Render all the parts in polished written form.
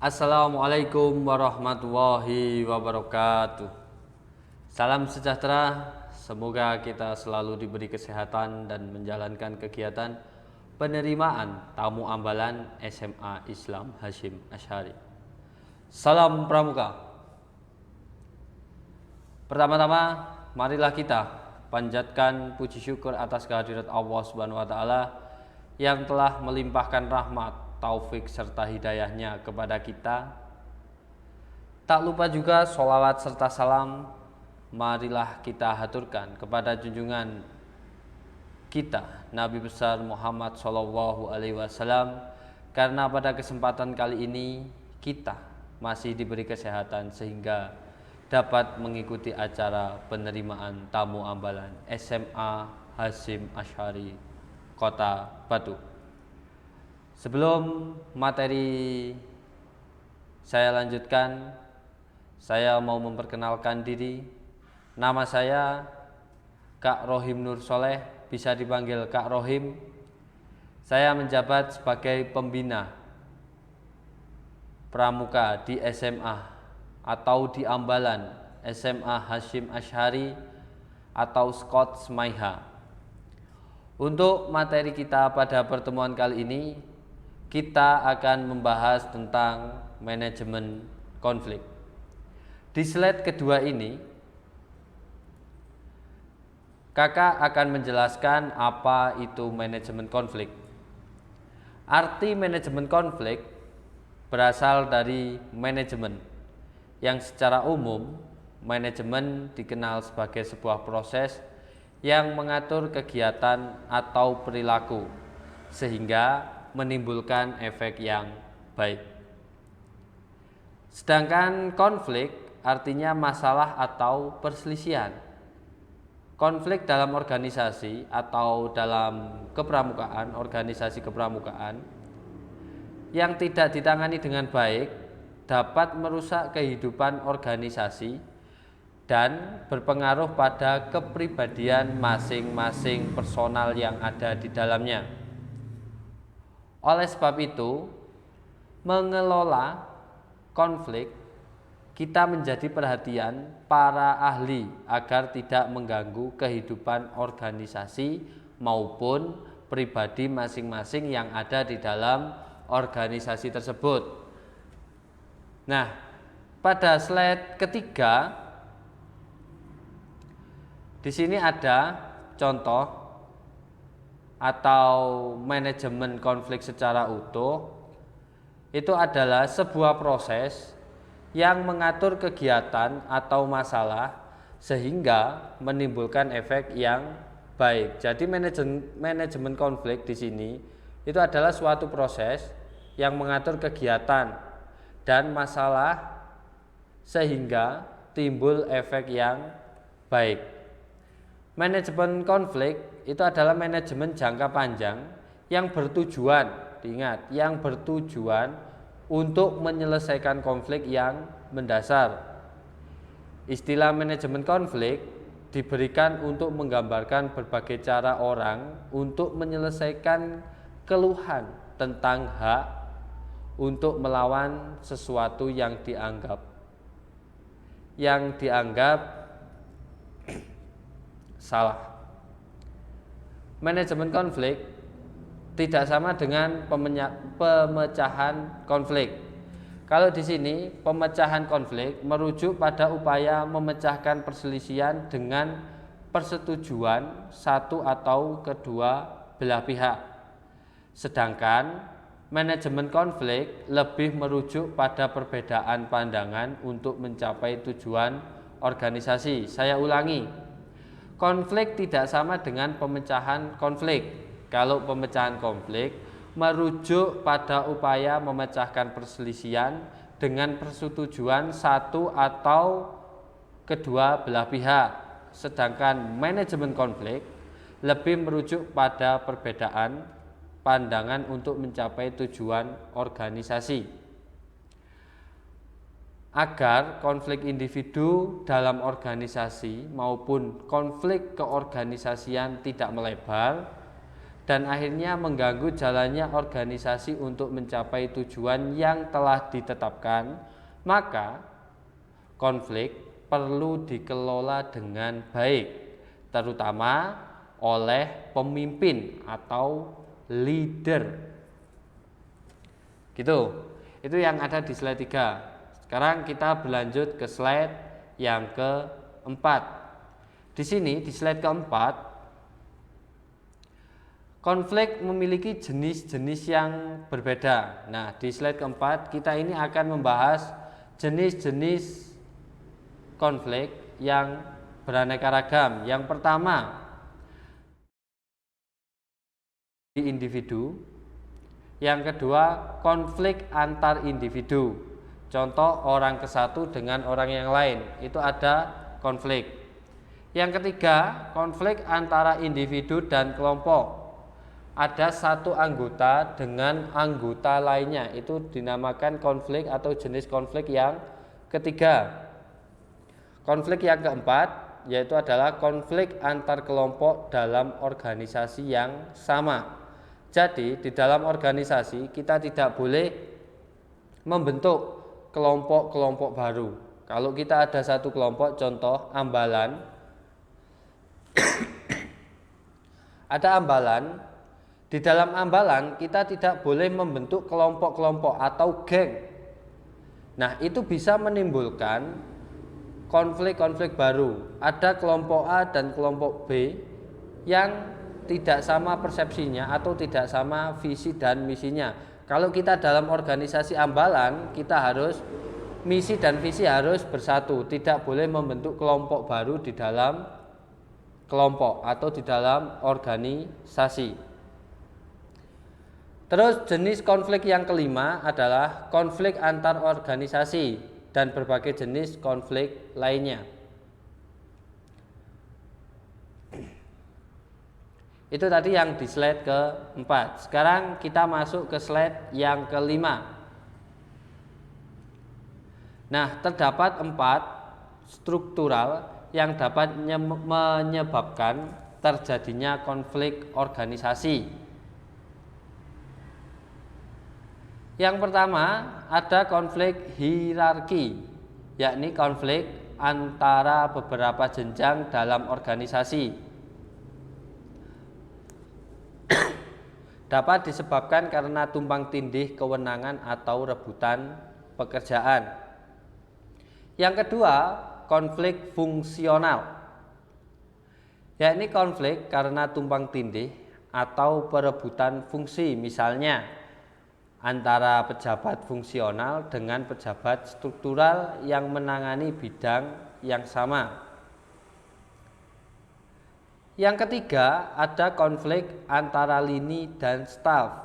Assalamualaikum warahmatullahi wabarakatuh. Salam sejahtera, semoga kita selalu diberi kesehatan dan menjalankan kegiatan penerimaan tamu ambalan SMA Islam Hasyim Asy'ari. Salam Pramuka. Pertama-tama, marilah kita panjatkan puji syukur atas kehadirat Allah Subhanahu wa taala yang telah melimpahkan rahmat, taufik serta hidayahnya kepada kita. Tak lupa juga sholawat serta salam marilah kita haturkan kepada junjungan kita Nabi besar Muhammad Shallallahu Alaihi Wasallam, karena pada kesempatan kali ini kita masih diberi kesehatan sehingga dapat mengikuti acara penerimaan tamu ambalan SMA Hasyim Asy'ari Kota Batu. Sebelum materi saya lanjutkan, saya mau memperkenalkan diri. Nama saya Kak Rohim Nur Soleh, bisa dipanggil Kak Rohim. Saya menjabat sebagai pembina pramuka di SMA atau di ambalan SMA Hasyim Asy'ari atau Skot Semaiha. Untuk materi kita pada pertemuan kali ini, kita akan membahas tentang manajemen konflik. Di slide kedua ini, Kakak akan menjelaskan apa itu manajemen konflik. Arti manajemen konflik berasal dari manajemen, yang secara umum manajemen dikenal sebagai sebuah proses yang mengatur kegiatan atau perilaku sehingga menimbulkan efek yang baik. Sedangkan konflik artinya masalah atau perselisihan. Konflik dalam organisasi atau dalam kepramukaan, organisasi kepramukaan yang tidak ditangani dengan baik dapat merusak kehidupan organisasi dan berpengaruh pada kepribadian masing-masing personal yang ada di dalamnya. Oleh sebab itu, mengelola konflik, kita menjadi perhatian para ahli agar tidak mengganggu kehidupan organisasi maupun pribadi masing-masing yang ada di dalam organisasi tersebut. Nah, pada slide ketiga, di sini ada contoh atau manajemen konflik secara utuh. Itu adalah sebuah proses yang mengatur kegiatan atau masalah sehingga menimbulkan efek yang baik. Jadi manajemen konflik di sini itu adalah suatu proses yang mengatur kegiatan dan masalah sehingga timbul efek yang baik. Manajemen konflik itu adalah manajemen jangka panjang yang bertujuan, diingat, yang bertujuan untuk menyelesaikan konflik yang mendasar. Istilah manajemen konflik diberikan untuk menggambarkan berbagai cara orang untuk menyelesaikan keluhan tentang hak untuk melawan sesuatu yang dianggap salah. Manajemen konflik tidak sama dengan pemecahan konflik. Kalau di sini pemecahan konflik merujuk pada upaya memecahkan perselisihan dengan persetujuan satu atau kedua belah pihak. Sedangkan manajemen konflik lebih merujuk pada perbedaan pandangan untuk mencapai tujuan organisasi. Saya ulangi, konflik tidak sama dengan pemecahan konflik. Kalau pemecahan konflik merujuk pada upaya memecahkan perselisihan dengan persetujuan satu atau kedua belah pihak. Sedangkan manajemen konflik lebih merujuk pada perbedaan pandangan untuk mencapai tujuan organisasi. Agar konflik individu dalam organisasi maupun konflik keorganisasian tidak melebar, dan akhirnya mengganggu jalannya organisasi untuk mencapai tujuan yang telah ditetapkan, maka konflik perlu dikelola dengan baik, terutama oleh pemimpin atau leader. Gitu. Itu yang ada di slide 3. Sekarang kita berlanjut ke slide yang keempat. Di sini di slide keempat, konflik memiliki jenis-jenis yang berbeda. Nah, di slide keempat kita ini akan membahas jenis-jenis konflik yang beraneka ragam. Yang pertama, di individu. Yang kedua, konflik antar individu. Contoh, orang ke satu dengan orang yang lain, itu ada konflik. Yang ketiga, konflik antara individu dan kelompok. Ada satu anggota dengan anggota lainnya, itu dinamakan konflik atau jenis konflik yang ketiga. Konflik yang keempat yaitu adalah konflik antar kelompok dalam organisasi yang sama. Jadi di dalam organisasi kita tidak boleh membentuk kelompok-kelompok baru. Kalau kita ada satu kelompok, contoh ambalan, ada ambalan. Di dalam ambalan kita tidak boleh membentuk kelompok-kelompok atau geng. Nah, itu bisa menimbulkan konflik-konflik baru. Ada kelompok A dan kelompok B yang tidak sama persepsinya atau tidak sama visi dan misinya. Kalau kita dalam organisasi ambalan, kita harus misi dan visi harus bersatu. Tidak boleh membentuk kelompok baru di dalam kelompok atau di dalam organisasi. Terus jenis konflik yang kelima adalah konflik antar organisasi dan berbagai jenis konflik lainnya. Itu tadi yang di slide keempat. Sekarang kita masuk ke slide yang kelima. Nah, terdapat 4 struktural yang dapat menyebabkan terjadinya konflik organisasi. Yang pertama, ada konflik hierarki, yakni konflik antara beberapa jenjang dalam organisasi. Dapat disebabkan karena tumpang tindih kewenangan atau rebutan pekerjaan. Yang kedua, konflik fungsional, yakni konflik karena tumpang tindih atau perebutan fungsi, misalnya antara pejabat fungsional dengan pejabat struktural yang menangani bidang yang sama. Yang ketiga, ada konflik antara lini dan staf.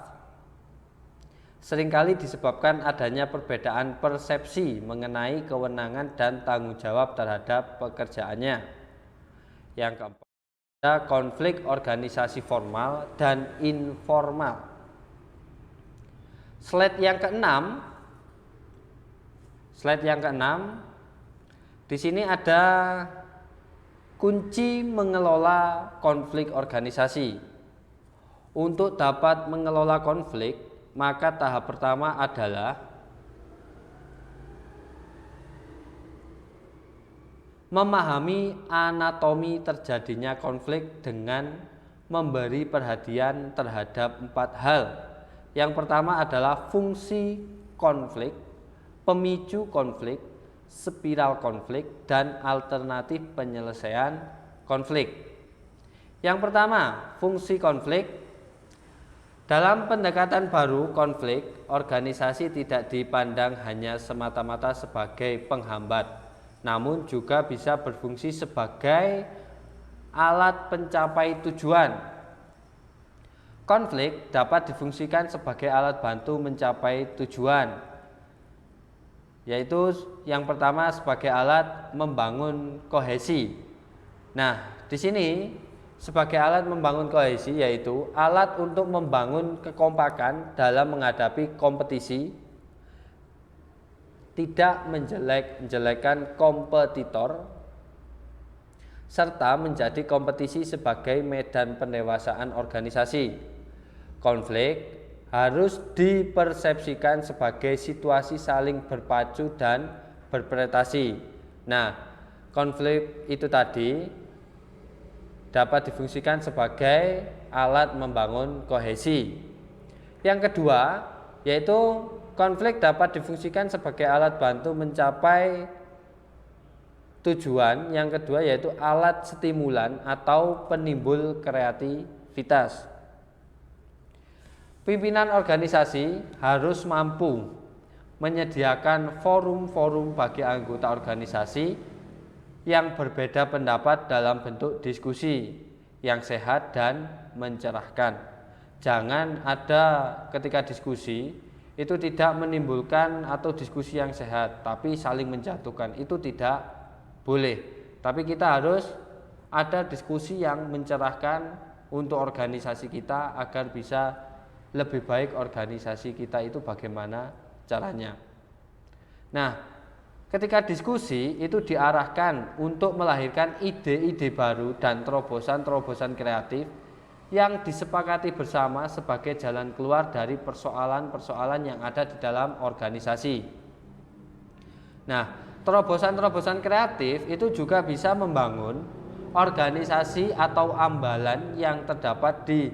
Seringkali disebabkan adanya perbedaan persepsi mengenai kewenangan dan tanggung jawab terhadap pekerjaannya. Yang keempat, ada konflik organisasi formal dan informal. Slide yang keenam, di sini ada kunci mengelola konflik organisasi. Untuk dapat mengelola konflik, maka tahap pertama adalah memahami anatomi terjadinya konflik dengan memberi perhatian terhadap 4 hal. Yang pertama adalah fungsi konflik, pemicu konflik, spiral konflik, dan alternatif penyelesaian konflik. Yang pertama, fungsi konflik. Dalam pendekatan baru konflik, organisasi tidak dipandang hanya semata-mata sebagai penghambat, namun juga bisa berfungsi sebagai alat pencapai tujuan. Konflik dapat difungsikan sebagai alat bantu mencapai tujuan, yaitu yang pertama sebagai alat membangun kohesi. Nah, di sini sebagai alat membangun kohesi yaitu alat untuk membangun kekompakan dalam menghadapi kompetisi, tidak menjelek-jelekan kompetitor, serta menjadi kompetisi sebagai medan pendewasaan organisasi. Konflik harus dipersepsikan sebagai situasi saling berpacu dan berprestasi. Nah, konflik itu tadi dapat difungsikan sebagai alat membangun kohesi. Yang kedua, yaitu konflik dapat difungsikan sebagai alat bantu mencapai tujuan. Yang kedua yaitu alat stimulan atau penimbul kreativitas. Pimpinan organisasi harus mampu menyediakan forum-forum bagi anggota organisasi yang berbeda pendapat dalam bentuk diskusi yang sehat dan mencerahkan. Jangan ada ketika diskusi itu tidak menimbulkan atau diskusi yang sehat, tapi saling menjatuhkan. Itu tidak boleh. Tapi kita harus ada diskusi yang mencerahkan untuk organisasi kita agar bisa lebih baik organisasi kita itu bagaimana caranya. Nah, ketika diskusi itu diarahkan untuk melahirkan ide-ide baru dan terobosan-terobosan kreatif yang disepakati bersama sebagai jalan keluar dari persoalan-persoalan yang ada di dalam organisasi. Nah, terobosan-terobosan kreatif itu juga bisa membangun organisasi atau ambalan yang terdapat di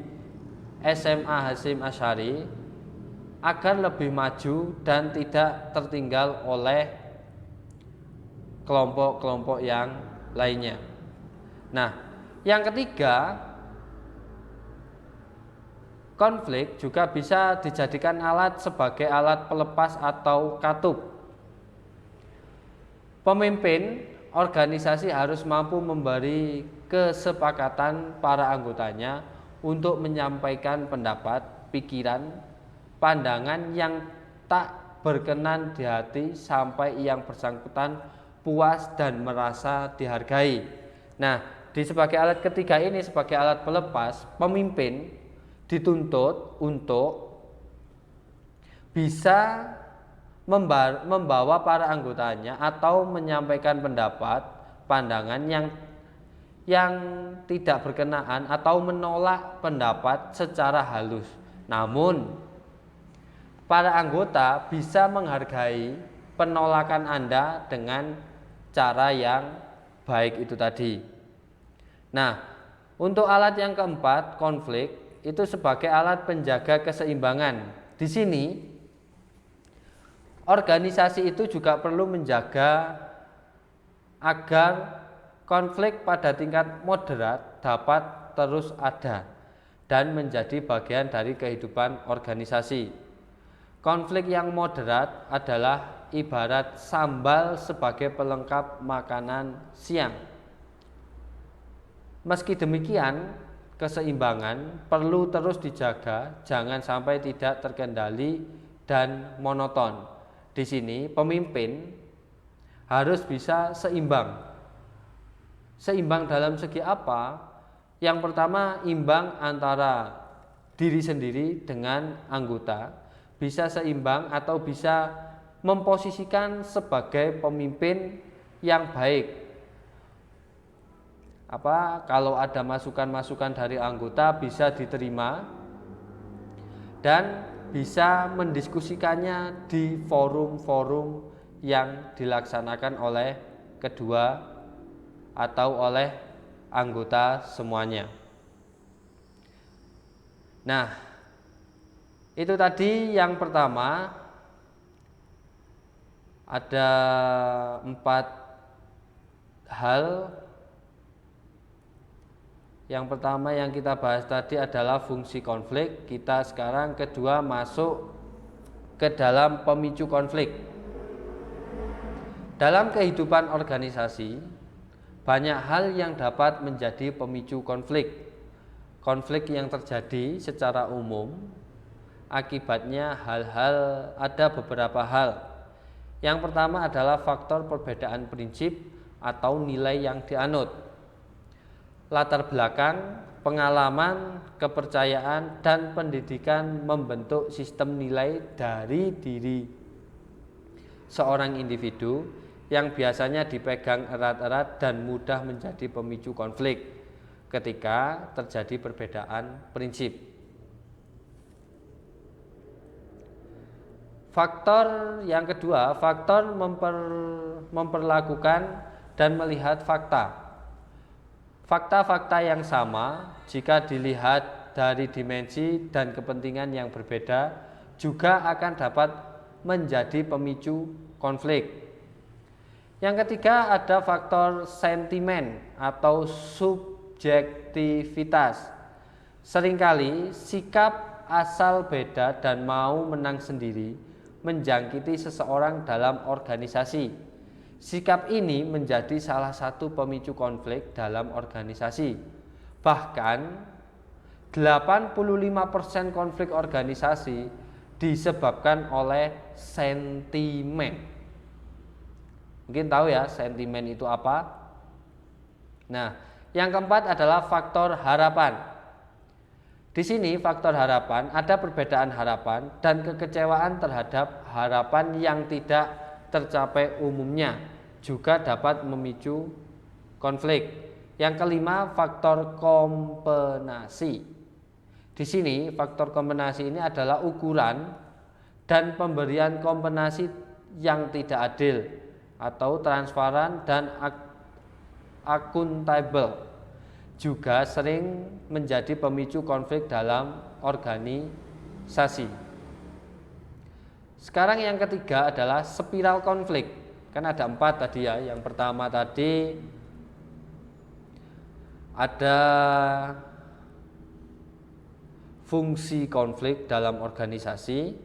SMA Hasyim Asy'ari agar lebih maju dan tidak tertinggal oleh kelompok-kelompok yang lainnya. Nah, yang ketiga, konflik juga bisa dijadikan alat sebagai alat pelepas atau katup. Pemimpin organisasi harus mampu memberi kesepakatan para anggotanya untuk menyampaikan pendapat, pikiran, pandangan yang tak berkenan di hati sampai yang bersangkutan puas dan merasa dihargai. Nah, sebagai alat ketiga ini, sebagai alat pelepas, pemimpin dituntut untuk bisa membawa para anggotanya atau menyampaikan pendapat, pandangan yang tidak berkenaan atau menolak pendapat secara halus. Namun, para anggota bisa menghargai penolakan Anda dengan cara yang baik itu tadi. Nah, untuk alat yang keempat, konflik itu sebagai alat penjaga keseimbangan. Di sini organisasi itu juga perlu menjaga agar konflik pada tingkat moderat dapat terus ada dan menjadi bagian dari kehidupan organisasi. Konflik yang moderat adalah ibarat sambal sebagai pelengkap makanan siang. Meski demikian, keseimbangan perlu terus dijaga, jangan sampai tidak terkendali dan monoton. Di sini pemimpin harus bisa seimbang. Seimbang dalam segi apa? Yang pertama, imbang antara diri sendiri dengan anggota, bisa seimbang atau bisa memposisikan sebagai pemimpin yang baik. Kalau ada masukan-masukan dari anggota bisa diterima dan bisa mendiskusikannya di forum-forum yang dilaksanakan oleh kedua atau oleh anggota semuanya. Nah, itu tadi yang pertama. Ada 4 hal. Yang pertama yang kita bahas tadi adalah fungsi konflik. Kita sekarang kedua masuk ke dalam pemicu konflik. Dalam kehidupan organisasi, banyak hal yang dapat menjadi pemicu konflik. Konflik yang terjadi secara umum, akibatnya ada beberapa hal. Yang pertama adalah faktor perbedaan prinsip atau nilai yang dianut. Latar belakang, pengalaman, kepercayaan, dan pendidikan membentuk sistem nilai dari diri seorang individu yang biasanya dipegang erat-erat dan mudah menjadi pemicu konflik ketika terjadi perbedaan prinsip. Faktor yang kedua, faktor memperlakukan dan melihat fakta. Fakta-fakta yang sama jika dilihat dari dimensi dan kepentingan yang berbeda juga akan dapat menjadi pemicu konflik. Yang ketiga ada faktor sentimen atau subjektivitas. Seringkali sikap asal beda dan mau menang sendiri menjangkiti seseorang dalam organisasi. Sikap ini menjadi salah satu pemicu konflik dalam organisasi. Bahkan 85% konflik organisasi disebabkan oleh sentimen. Mungkin tahu ya sentimen itu apa? Nah, yang keempat adalah faktor harapan. Di sini faktor harapan, ada perbedaan harapan dan kekecewaan terhadap harapan yang tidak tercapai umumnya juga dapat memicu konflik. Yang kelima, faktor kompensasi. Di sini faktor kompensasi ini adalah ukuran dan pemberian kompensasi yang tidak adil atau transparan dan akuntabel juga sering menjadi pemicu konflik dalam organisasi. Sekarang yang ketiga adalah spiral konflik. Kan ada 4 tadi ya. Yang pertama tadi ada fungsi konflik dalam organisasi.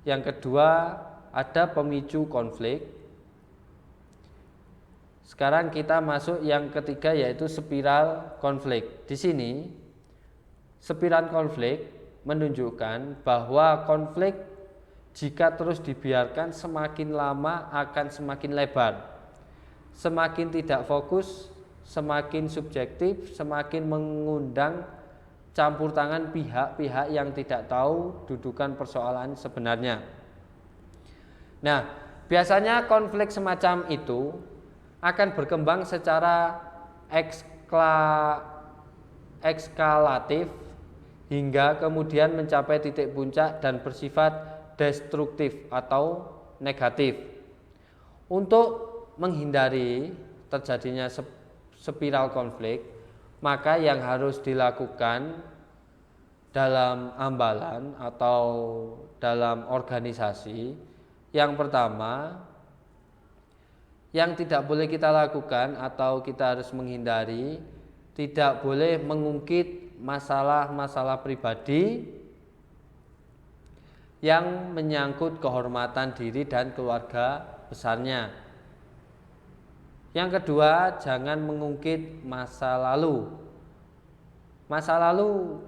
Yang kedua ada pemicu konflik. Sekarang kita masuk yang ketiga yaitu spiral konflik. Di sini spiral konflik menunjukkan bahwa konflik jika terus dibiarkan semakin lama akan semakin lebar. Semakin tidak fokus, semakin subjektif, semakin mengundang campur tangan pihak-pihak yang tidak tahu dudukan persoalan sebenarnya. Nah, biasanya konflik semacam itu akan berkembang secara ekskalatif hingga kemudian mencapai titik puncak dan bersifat destruktif atau negatif. Untuk menghindari terjadinya spiral konflik, maka yang harus dilakukan dalam ambalan atau dalam organisasi, yang pertama yang tidak boleh kita lakukan atau kita harus menghindari, tidak boleh mengungkit masalah-masalah pribadi yang menyangkut kehormatan diri dan keluarga besarnya. Yang kedua, jangan mengungkit masa lalu. Masa lalu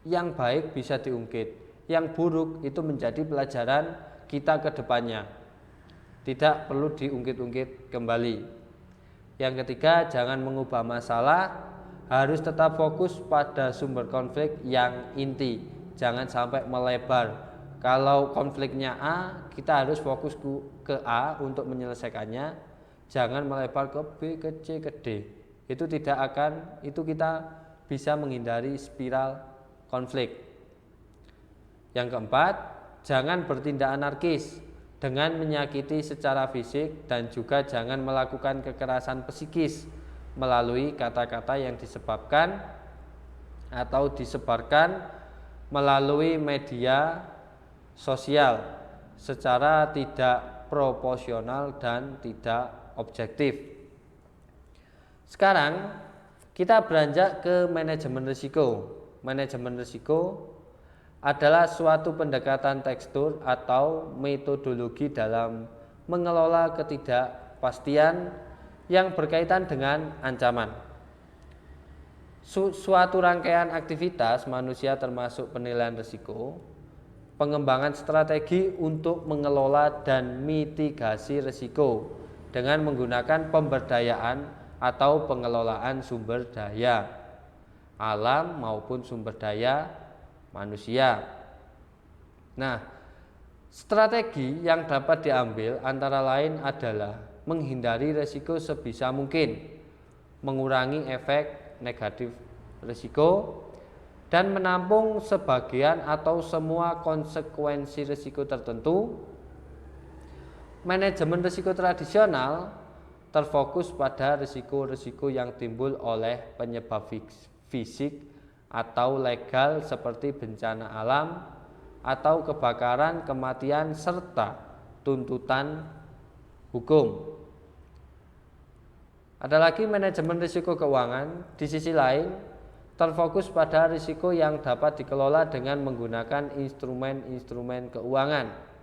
yang baik bisa diungkit, yang buruk itu menjadi pelajaran kita ke depannya. Tidak perlu diungkit-ungkit kembali. Yang ketiga, jangan mengubah masalah, harus tetap fokus pada sumber konflik yang inti. Jangan sampai melebar. Kalau konfliknya A, kita harus fokus ke A untuk menyelesaikannya. Jangan melebar ke B, ke C, ke D. Itu kita bisa menghindari spiral konflik. Yang keempat, jangan bertindak anarkis dengan menyakiti secara fisik dan juga jangan melakukan kekerasan psikis melalui kata-kata yang disebabkan atau disebarkan melalui media sosial secara tidak proporsional dan tidak objektif. Sekarang kita beranjak ke manajemen risiko. Manajemen risiko adalah suatu pendekatan tekstur atau metodologi dalam mengelola ketidakpastian yang berkaitan dengan ancaman. Suatu rangkaian aktivitas manusia termasuk penilaian risiko, pengembangan strategi untuk mengelola dan mitigasi risiko dengan menggunakan pemberdayaan atau pengelolaan sumber daya alam maupun sumber daya manusia. Nah, strategi yang dapat diambil antara lain adalah menghindari risiko sebisa mungkin, mengurangi efek negatif risiko, dan menampung sebagian atau semua konsekuensi risiko tertentu. Manajemen risiko tradisional terfokus pada risiko-risiko yang timbul oleh penyebab fisik atau legal seperti bencana alam atau kebakaran, kematian, serta tuntutan hukum. Ada lagi manajemen risiko keuangan, di sisi lain terfokus pada risiko yang dapat dikelola dengan menggunakan instrumen-instrumen keuangan.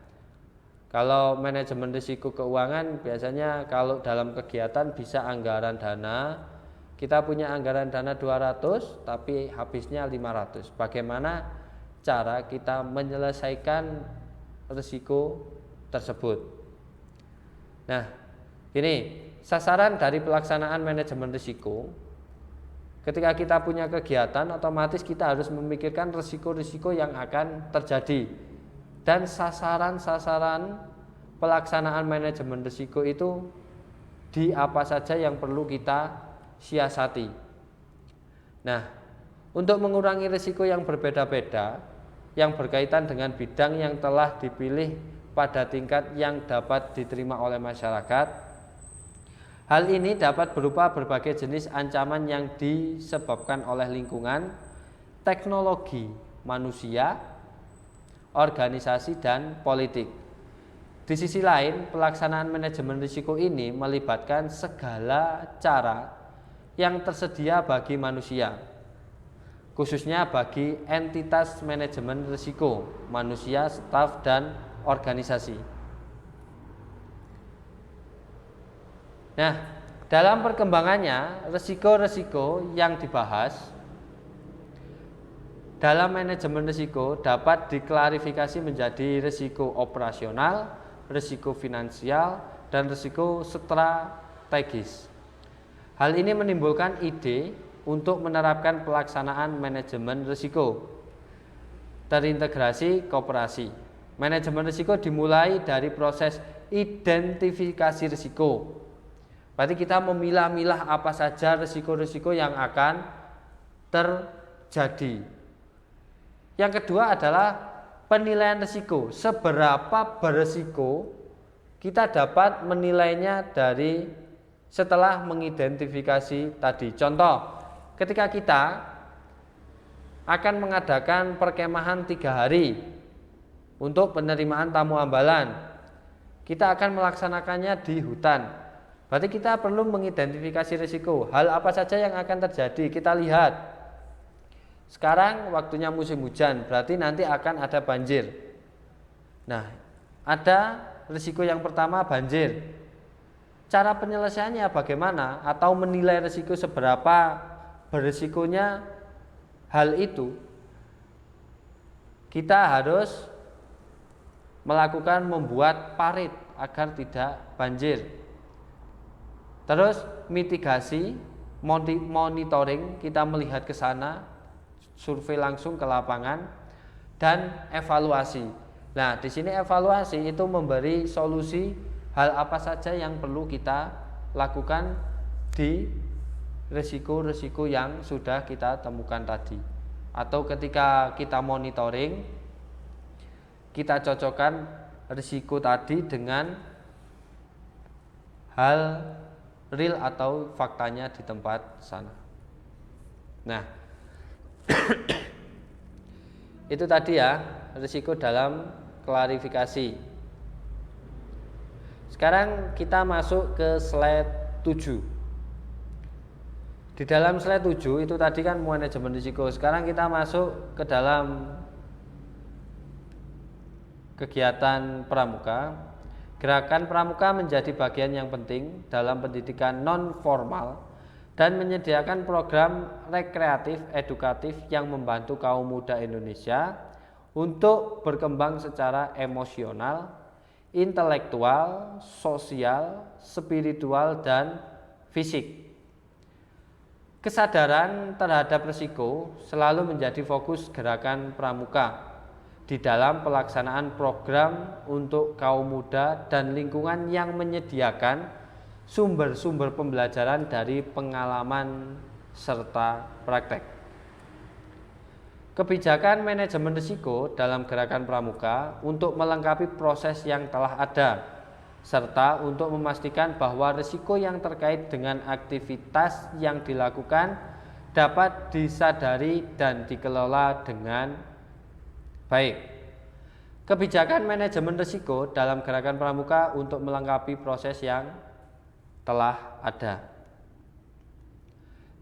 Kalau manajemen risiko keuangan biasanya kalau dalam kegiatan bisa anggaran dana, kita punya anggaran dana 200 tapi habisnya 500. Bagaimana cara kita menyelesaikan risiko tersebut? Nah, ini sasaran dari pelaksanaan manajemen risiko. Ketika kita punya kegiatan, otomatis kita harus memikirkan risiko-risiko yang akan terjadi. Dan sasaran-sasaran pelaksanaan manajemen risiko itu di apa saja yang perlu kita siasati. Nah, untuk mengurangi risiko yang berbeda-beda, yang berkaitan dengan bidang yang telah dipilih pada tingkat yang dapat diterima oleh masyarakat, hal ini dapat berupa berbagai jenis ancaman yang disebabkan oleh lingkungan, teknologi, manusia, organisasi, dan politik. Di sisi lain, pelaksanaan manajemen risiko ini melibatkan segala cara yang tersedia bagi manusia, khususnya bagi entitas manajemen risiko, manusia, staf, dan organisasi. Nah, dalam perkembangannya, risiko-risiko yang dibahas dalam manajemen risiko dapat diklarifikasi menjadi risiko operasional, risiko finansial, dan risiko strategis. Hal ini menimbulkan ide untuk menerapkan pelaksanaan manajemen risiko terintegrasi kooperasi. Manajemen risiko dimulai dari proses identifikasi risiko. Berarti kita memilah-milah apa saja risiko-risiko yang akan terjadi. Yang kedua adalah penilaian risiko. Seberapa berisiko kita dapat menilainya dari setelah mengidentifikasi tadi. Contoh, ketika kita akan mengadakan perkemahan 3 hari untuk penerimaan tamu ambalan, kita akan melaksanakannya di hutan. Berarti kita perlu mengidentifikasi risiko. Hal apa saja yang akan terjadi? Kita lihat. Sekarang waktunya musim hujan, berarti nanti akan ada banjir. Nah, ada risiko yang pertama banjir. Cara penyelesaiannya bagaimana? Atau menilai risiko seberapa berisikonya hal itu? Kita harus membuat parit agar tidak banjir. Terus mitigasi, monitoring, kita melihat ke sana, survei langsung ke lapangan, dan evaluasi. Nah, di sini evaluasi itu memberi solusi hal apa saja yang perlu kita lakukan di risiko-risiko yang sudah kita temukan tadi. Atau ketika kita monitoring, kita cocokkan risiko tadi dengan hal real atau faktanya di tempat sana. Nah, itu tadi ya risiko dalam klarifikasi. Sekarang kita masuk ke slide 7. Di dalam slide 7 itu tadi kan manajemen risiko. Sekarang kita masuk ke dalam kegiatan pramuka. Gerakan pramuka menjadi bagian yang penting dalam pendidikan non-formal dan menyediakan program rekreatif edukatif yang membantu kaum muda Indonesia untuk berkembang secara emosional, intelektual, sosial, spiritual, dan fisik. Kesadaran terhadap risiko selalu menjadi fokus gerakan pramuka di dalam pelaksanaan program untuk kaum muda dan lingkungan yang menyediakan sumber-sumber pembelajaran dari pengalaman serta praktek. Kebijakan manajemen risiko dalam gerakan pramuka untuk melengkapi proses yang telah ada, serta untuk memastikan bahwa risiko yang terkait dengan aktivitas yang dilakukan dapat disadari dan dikelola dengan baik. Kebijakan manajemen risiko dalam gerakan pramuka untuk melengkapi proses yang telah ada.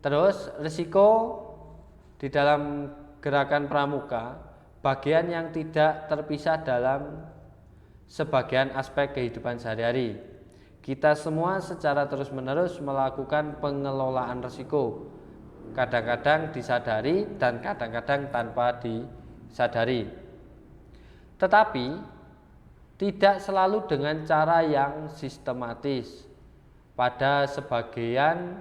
Terus risiko di dalam gerakan pramuka, bagian yang tidak terpisah dalam sebagian aspek kehidupan sehari-hari. Kita semua secara terus-menerus melakukan pengelolaan risiko, kadang-kadang disadari dan kadang-kadang tanpa disadari. Tetapi tidak selalu dengan cara yang sistematis. Pada sebagian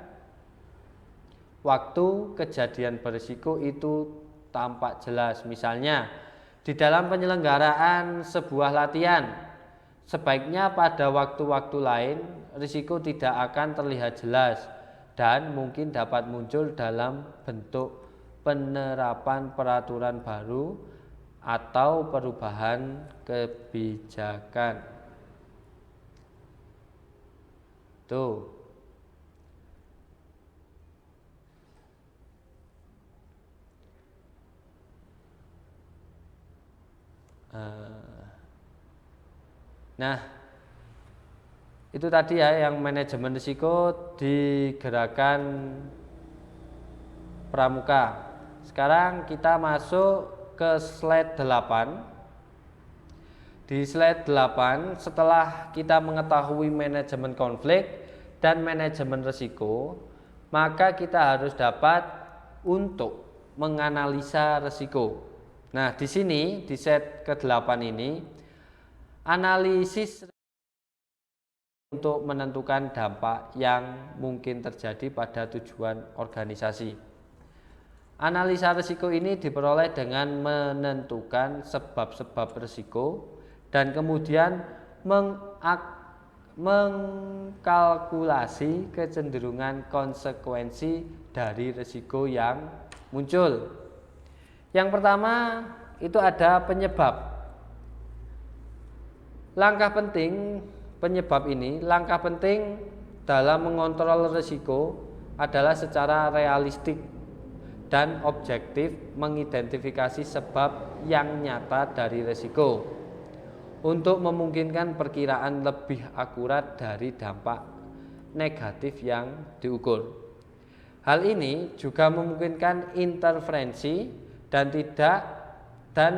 waktu kejadian berisiko itu tampak jelas. Misalnya di dalam penyelenggaraan sebuah latihan, sebaiknya pada waktu-waktu lain risiko tidak akan terlihat jelas dan mungkin dapat muncul dalam bentuk penerapan peraturan baru atau perubahan kebijakan. Tuh. Nah, itu tadi ya yang manajemen risiko di gerakan pramuka. Sekarang kita masuk ke slide 8. Di slide 8, setelah kita mengetahui manajemen konflik dan manajemen risiko, maka kita harus dapat untuk menganalisa risiko. Nah, di sini di set ke-8 ini analisis untuk menentukan dampak yang mungkin terjadi pada tujuan organisasi. Analisa risiko ini diperoleh dengan menentukan sebab-sebab risiko dan kemudian mengkalkulasi kecenderungan konsekuensi dari risiko yang muncul. Yang pertama itu ada penyebab. Langkah penting dalam mengontrol risiko adalah secara realistik dan objektif mengidentifikasi sebab yang nyata dari risiko untuk memungkinkan perkiraan lebih akurat dari dampak negatif yang diukur. Hal ini juga memungkinkan intervensi dan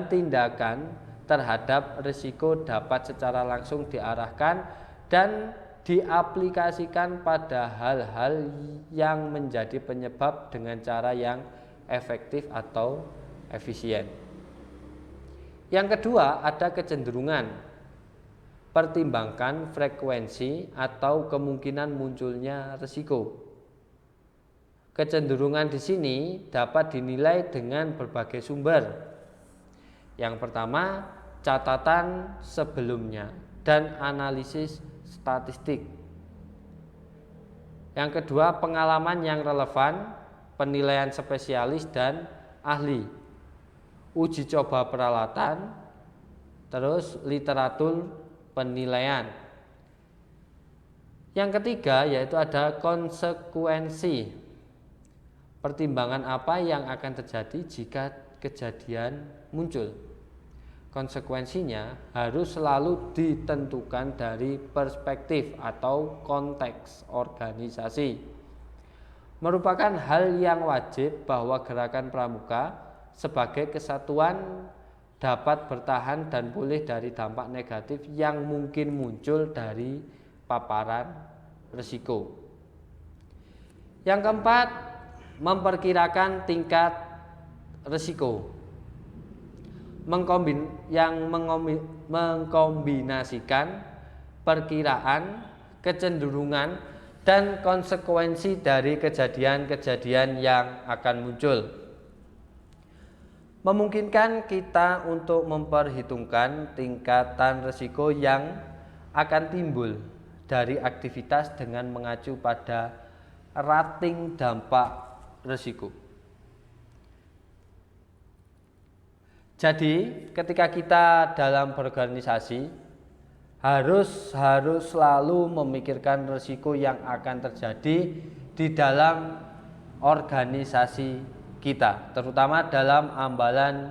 tindakan terhadap risiko dapat secara langsung diarahkan dan diaplikasikan pada hal-hal yang menjadi penyebab dengan cara yang efektif atau efisien. Yang kedua ada kecenderungan. Pertimbangkan frekuensi atau kemungkinan munculnya risiko. Kecenderungan di sini dapat dinilai dengan berbagai sumber. Yang pertama, catatan sebelumnya dan analisis statistik. Yang kedua, pengalaman yang relevan, penilaian spesialis dan ahli, uji coba peralatan, terus literatur penilaian. Yang ketiga yaitu ada konsekuensi. Pertimbangan apa yang akan terjadi jika kejadian muncul. Konsekuensinya harus selalu ditentukan dari perspektif atau konteks organisasi. Merupakan hal yang wajib bahwa gerakan pramuka sebagai kesatuan dapat bertahan dan pulih dari dampak negatif yang mungkin muncul dari paparan risiko. Yang keempat, memperkirakan tingkat risiko. Mengkombinasikan perkiraan, kecenderungan, dan konsekuensi dari kejadian-kejadian yang akan muncul. Memungkinkan kita untuk memperhitungkan tingkatan risiko yang akan timbul dari aktivitas dengan mengacu pada rating dampak risiko. Jadi ketika kita dalam berorganisasi harus selalu memikirkan risiko yang akan terjadi di dalam organisasi kita, terutama dalam ambalan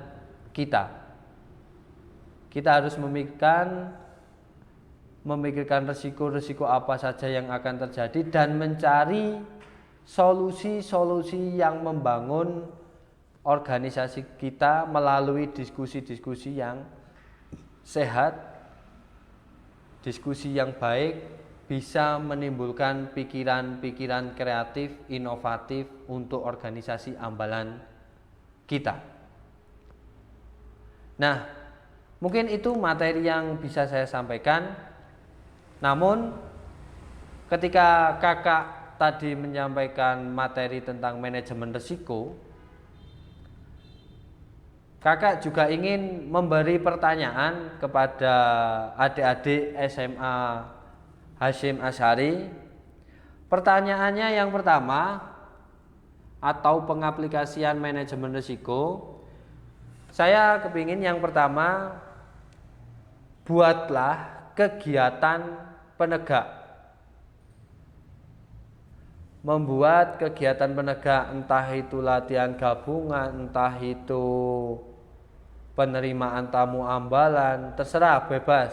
kita. Kita harus memikirkan risiko-risiko apa saja yang akan terjadi dan mencari solusi-solusi yang membangun organisasi kita melalui diskusi-diskusi yang sehat, diskusi yang baik, bisa menimbulkan pikiran-pikiran kreatif, inovatif untuk organisasi ambalan kita. Nah, mungkin itu materi yang bisa saya sampaikan. Namun, ketika kakak tadi menyampaikan materi tentang manajemen risiko, kakak juga ingin memberi pertanyaan kepada adik-adik SMA Hasyim Asy'ari. Pertanyaannya yang pertama, atau pengaplikasian manajemen risiko, saya kepingin yang pertama, buatlah kegiatan penegak. Membuat kegiatan penegak, entah itu latihan gabungan, entah itu penerimaan tamu ambalan, terserah, bebas.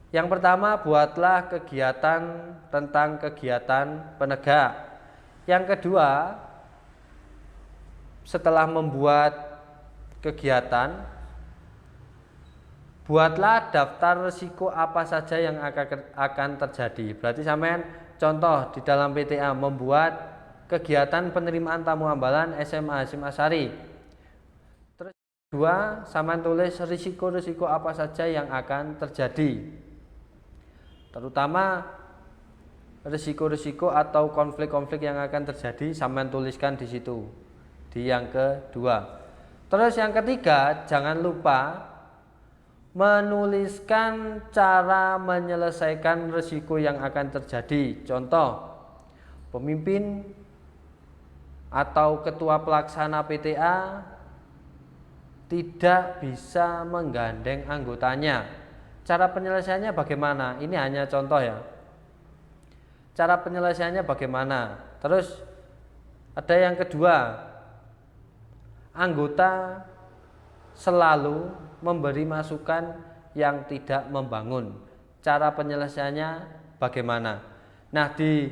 Yang pertama, buatlah kegiatan tentang kegiatan penegak. Yang kedua, setelah membuat kegiatan, buatlah daftar risiko apa saja yang akan terjadi. Berarti sampean contoh di dalam PTA membuat kegiatan penerimaan tamu ambalan SMA Hasyim Asy'ari. Terus kedua, sampean tulis risiko-risiko apa saja yang akan terjadi. Terutama risiko-risiko atau konflik-konflik yang akan terjadi, sampean tuliskan di situ. Di yang kedua. Terus yang ketiga, jangan lupa menuliskan cara menyelesaikan risiko yang akan terjadi. Contoh, pemimpin atau ketua pelaksana PTA tidak bisa menggandeng anggotanya. Cara penyelesaiannya bagaimana? Ini hanya contoh ya. Cara penyelesaiannya bagaimana? Terus ada yang kedua, anggota selalu memberi masukan yang tidak membangun. Cara penyelesaiannya bagaimana? Nah, di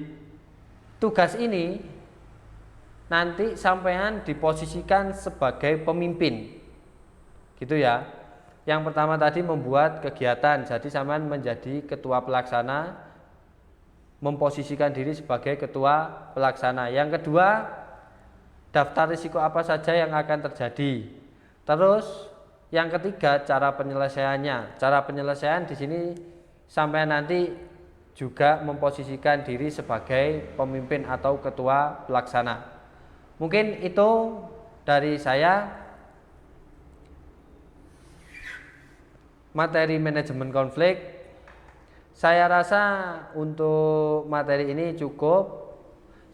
tugas ini nanti sampean diposisikan sebagai pemimpin. Gitu ya. Yang pertama tadi membuat kegiatan, jadi sampean menjadi ketua pelaksana, memposisikan diri sebagai ketua pelaksana. Yang kedua, daftar risiko apa saja yang akan terjadi. Terus yang ketiga, cara penyelesaiannya. Cara penyelesaian di sini sampai nanti juga memposisikan diri sebagai pemimpin atau ketua pelaksana. Mungkin itu dari saya. Materi manajemen konflik. Saya rasa untuk materi ini cukup.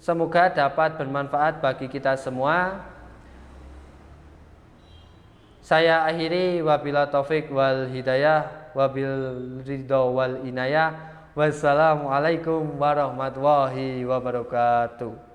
Semoga dapat bermanfaat bagi kita semua. Saya akhiri, wabila taufik wal hidayah, wabil ridho wal inayah. Wassalamualaikum warahmatullahi wabarakatuh.